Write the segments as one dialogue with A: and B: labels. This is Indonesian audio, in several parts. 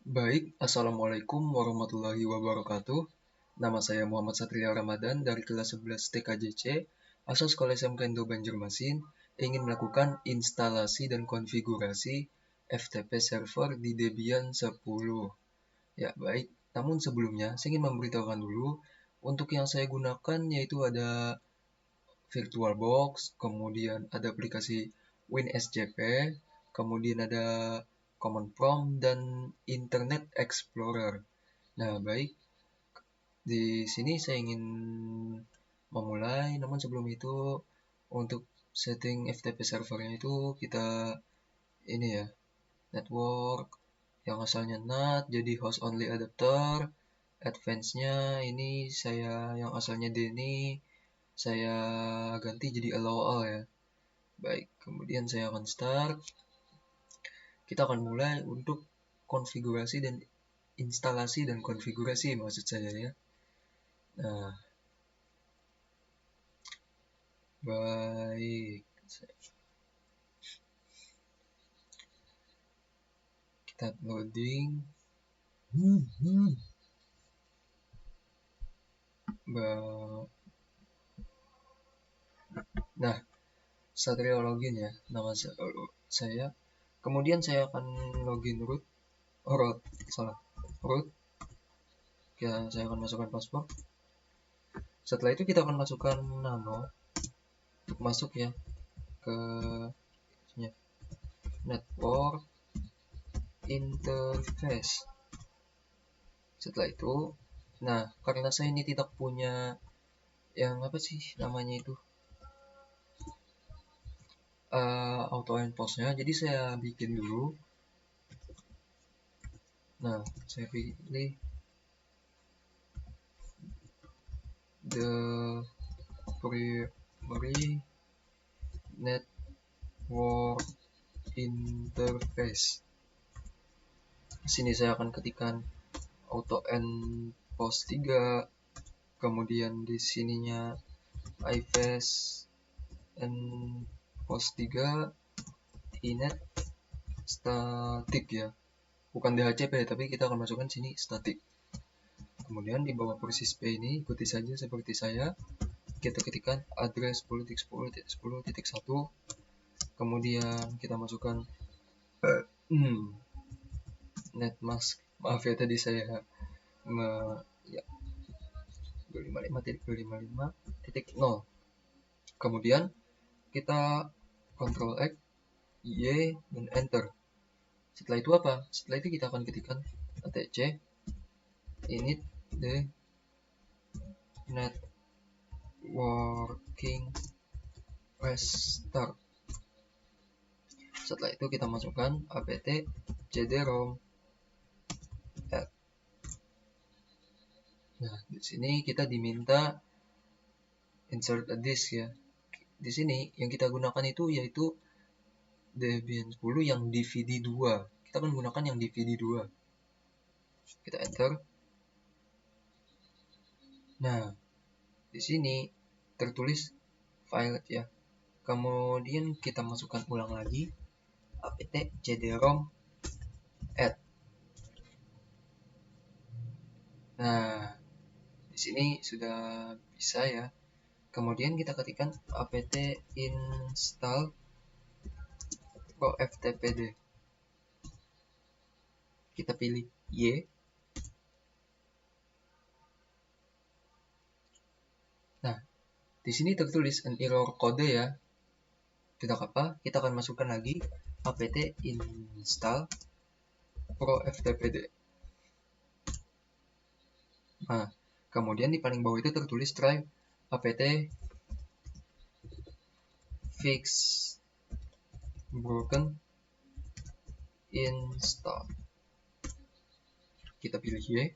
A: Baik, Assalamualaikum warahmatullahi wabarakatuh. Nama saya Muhammad Satria Ramadan dari kelas 11 TKJC, asal Sekolah SMK Indo Banjarmasin, ingin melakukan instalasi dan konfigurasi FTP server di Debian 10. Ya, baik. Namun sebelumnya, saya ingin memberitahukan dulu, untuk yang saya gunakan yaitu ada VirtualBox, kemudian ada aplikasi WinSCP, kemudian ada Command Prompt, dan Internet Explorer. Nah, baik, di sini saya ingin memulai, namun sebelum itu, untuk setting FTP servernya itu kita ini ya, network yang asalnya NAT jadi host only adapter, advance-nya ini saya yang asalnya DNI, saya ganti jadi allow all ya. Baik, kemudian saya akan start. Kita akan mulai untuk konfigurasi dan instalasi dan konfigurasi maksud saya ya. Nah, baik. Kita loading. Nah, Satria login ya, nama saya. Kemudian saya akan login root. Oh, root, salah. Root. Ya, saya akan masukkan password. Setelah itu kita akan masukkan nano untuk masuk ya ke network interface. Setelah itu, nah karena saya ini tidak punya yang apa sih namanya itu auto enforce-nya, jadi saya bikin dulu. Nah, saya pilih the primary network interface. Sini saya akan ketikkan auto enforce 3, kemudian di sininya iFace enforce 3 inet static ya, bukan DHCP tapi kita akan masukkan sini static. Kemudian di bawah proses P ini ikuti saja seperti saya, kita ketikkan address 10.10.10.1, kemudian kita masukkan netmask, maaf ya tadi saya ya 255.255.0. kemudian kita Ctrl X, Y, dan Enter. Setelah itu apa? Setelah itu kita akan ketikkan atc init the networking restart. Setelah itu kita masukkan apt cd-rom. Nah, di sini kita diminta insert a disk ya. Di sini yang kita gunakan itu yaitu Debian 10 yang DVD 2. Kita akan gunakan yang DVD 2. Kita enter. Nah, di sini tertulis file ya. Kemudian kita masukkan ulang lagi apt cd-rom add. Nah, di sini sudah bisa ya. Kemudian kita ketikkan apt install proftpd. Kita pilih Y. Nah, di sini tertulis an error code ya. Tidak apa, kita akan masukkan lagi apt install proftpd. Nah, kemudian di paling bawah itu tertulis try apt fix broken install. Kita pilih Y.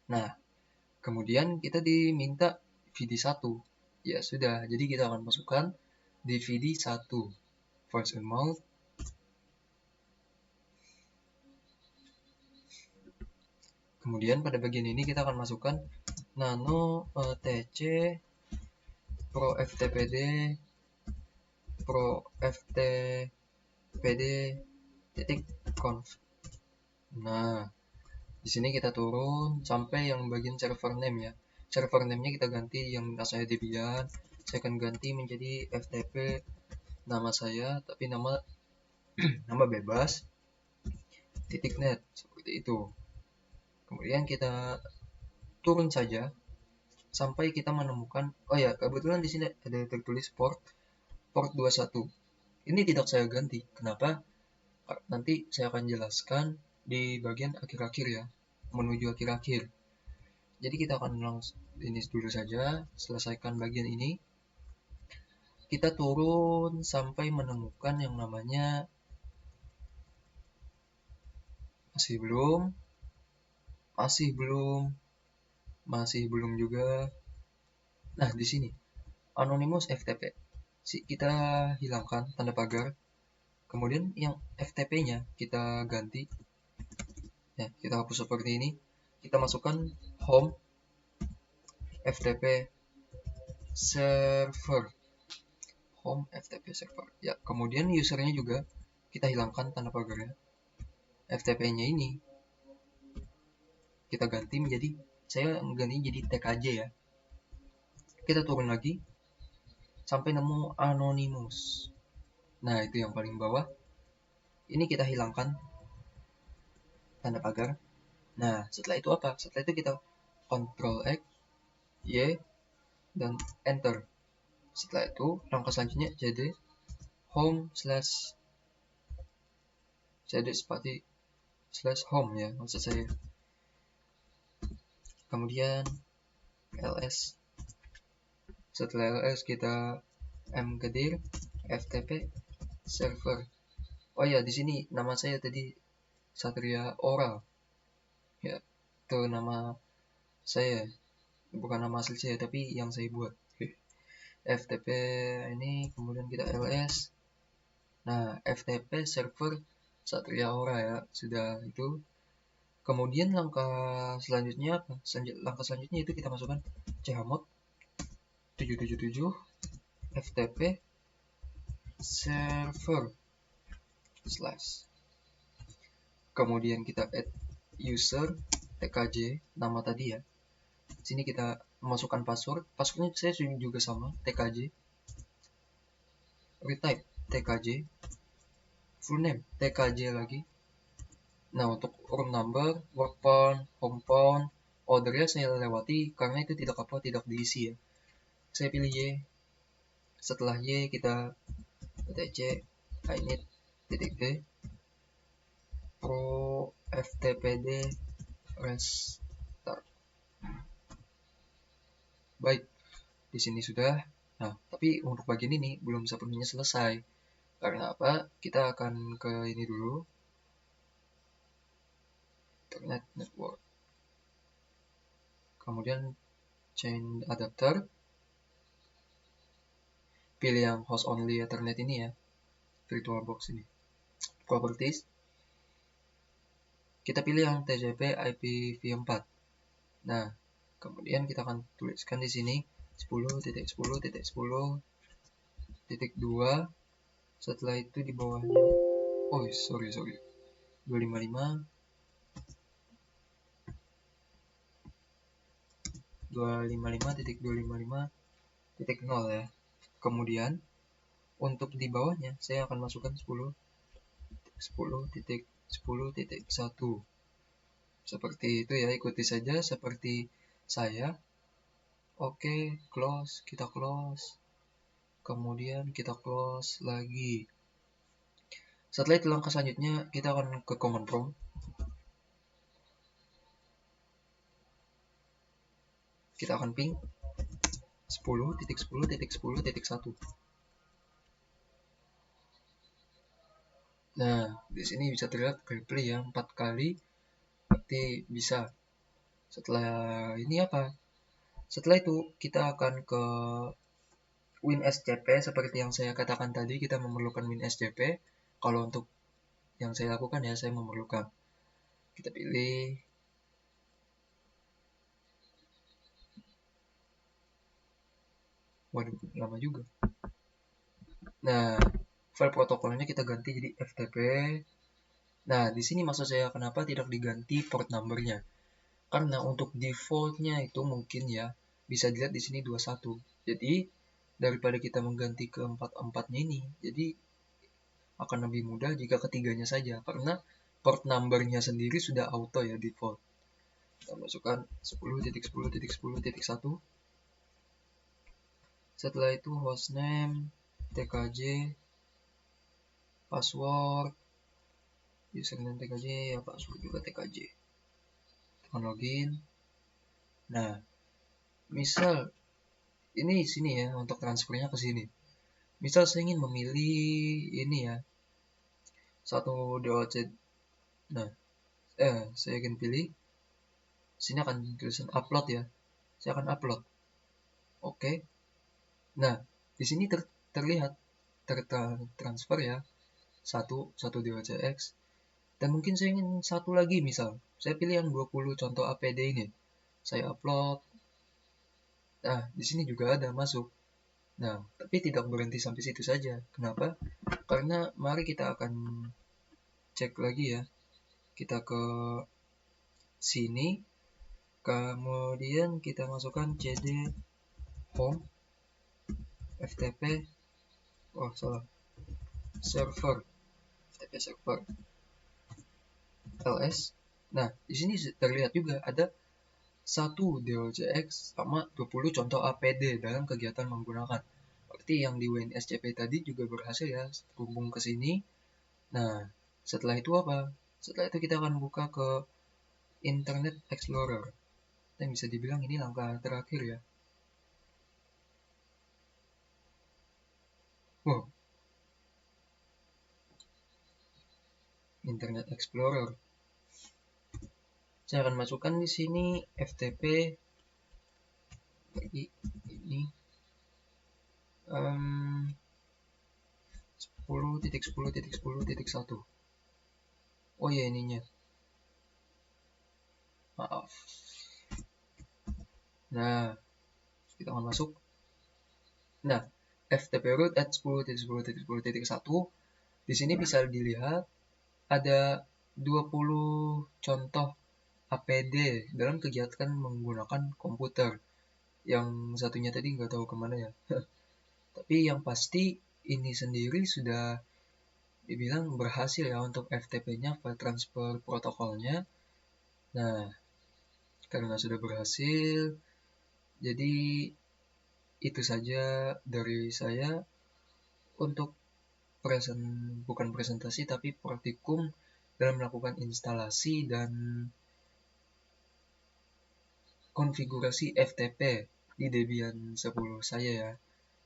A: Nah, kemudian kita diminta VD1. Ya sudah, jadi kita akan masukkan DVD1 voice and mouth. Kemudian pada bagian ini kita akan masukkan nano tc pro ftpd titik conf. Nah, di sini kita turun sampai yang bagian server name ya. Server name-nya kita ganti, yang saya Debian, saya akan ganti menjadi FTP nama saya, tapi nama bebas titik net seperti itu. Kemudian kita turun saja sampai kita menemukan, oh ya, kebetulan di sini ada tertulis port 21. Ini tidak saya ganti. Kenapa? Nanti saya akan jelaskan di bagian akhir-akhir ya, menuju akhir-akhir. Jadi kita akan langsung ini dulu saja, selesaikan bagian ini. Kita turun sampai menemukan yang namanya masih belum, masih belum juga. Nah, di sini Anonymous FTP. Kita hilangkan tanda pagar. Kemudian yang FTP-nya kita ganti. Ya, kita hapus seperti ini. Kita masukkan home FTP server. Home FTP server. Ya, kemudian usernya juga kita hilangkan tanda pagarnya. FTP-nya ini kita ganti menjadi, saya ganti jadi TKJ ya. Kita turun lagi sampai nemu Anonymous. Nah, itu yang paling bawah. Ini kita hilangkan tanda pagar. Nah, setelah itu apa? Setelah itu kita Ctrl X, Y, dan Enter. Setelah itu, langkah selanjutnya jadi home slash home ya, maksud saya. Kemudian ls. Setelah ls kita mkdir ftp server. Oh ya, di sini nama saya tadi Satria Oral. Ya, itu nama saya, bukan nama asli saya, tapi yang saya buat. FTP ini, kemudian kita ls. Nah, FTP server Satria Ora ya, sudah itu. Kemudian langkah selanjutnya apa? Langkah selanjutnya itu kita masukkan chmod 777 FTP server slash. Kemudian kita add user tkj nama tadi ya. Sini kita masukkan password. Passwordnya saya juga sama, tkj. Retype tkj. Full name tkj lagi. Nah, untuk room number, work phone, home phone, ordernya saya lewati karena itu tidak diisi ya. Saya pilih Y. Setelah Y kita etc init titik D pro ftpd restart. Baik, di sini sudah. Nah, tapi untuk bagian ini belum sepenuhnya selesai. Karena apa? Kita akan ke ini dulu. Internet network. Kemudian change adapter. Pilih yang host only Ethernet ini ya. VirtualBox ini. Properties. Kita pilih yang TCP IPv4. Nah, kemudian kita akan tuliskan di sini 10.10.10.2. Setelah itu di bawahnya, oh sorry 255.255.255.0 ya. Kemudian untuk di bawahnya saya akan masukkan 10.10.10.1. Seperti itu ya, ikuti saja seperti saya. Oke, close, kita close. Kemudian kita close lagi. Setelah itu langkah selanjutnya kita akan ke command prompt. Kita akan ping 10.10.10.1. Nah, di sini bisa terlihat replay ya 4 kali. Berarti bisa. Setelah ini apa? Setelah itu kita akan ke WinSCP seperti yang saya katakan tadi, kita memerlukan WinSCP. Kalau untuk yang saya lakukan ya, saya memerlukan. Kita pilih. Waduh, lama juga. Nah, file protokolnya kita ganti jadi FTP Nah, di sini maksud saya kenapa tidak diganti port numbernya. Karena untuk defaultnya itu mungkin ya, bisa dilihat di sini 21. Jadi, daripada kita mengganti ke 44-nya ini, jadi akan lebih mudah jika ketiganya saja. Karena port numbernya sendiri sudah auto ya, default. Kita masukkan 10.10.10.1. Setelah itu hostname, tkj, password, username tkj, ya password juga tkj. Tekan login. Nah, misal ini sini ya untuk transfernya ke sini. Misal saya ingin memilih ini ya, satu DOC. Nah, saya akan pilih. Sini akan tulisan upload ya. Saya akan upload. Oke. Nah, di sini terlihat tertransfer ya. Satu DOCX. Dan mungkin saya ingin satu lagi misal. Saya pilih yang 20 contoh APD ini. Saya upload. Nah, di sini juga ada masuk. Nah, tapi tidak berhenti sampai situ saja. Kenapa? Karena mari kita akan cek lagi ya. Kita ke sini. Kemudian kita masukkan cd home ftp. Oh, salah. Server. ftp server. ls. Nah, di sini terlihat juga ada 1 DOCX sama 20 contoh APD dalam kegiatan menggunakan. Berarti yang di WNSCP tadi juga berhasil ya, terhubung ke sini. Nah, setelah itu apa? Setelah itu kita akan buka ke Internet Explorer. Dan bisa dibilang ini langkah terakhir ya. Wow, Internet Explorer. Saya akan masukkan di sini FTP bagi ini 10.10.10.1. Oh ya ininya. Maaf. Nah, kita akan masuk. Nah, FTP root at 10.10.10.1. Di sini bisa dilihat ada 20 contoh APD dalam kegiatan menggunakan komputer. Yang satunya tadi nggak tahu kemana ya. Tapi yang pasti ini sendiri sudah dibilang berhasil ya untuk FTP-nya, file transfer protokolnya. Nah, karena sudah berhasil, jadi itu saja dari saya untuk bukan presentasi tapi praktikum dalam melakukan instalasi dan konfigurasi FTP di Debian 10 saya ya.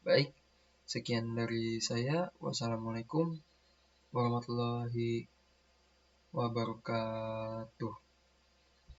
A: Baik, sekian dari saya. Wassalamualaikum warahmatullahi wabarakatuh.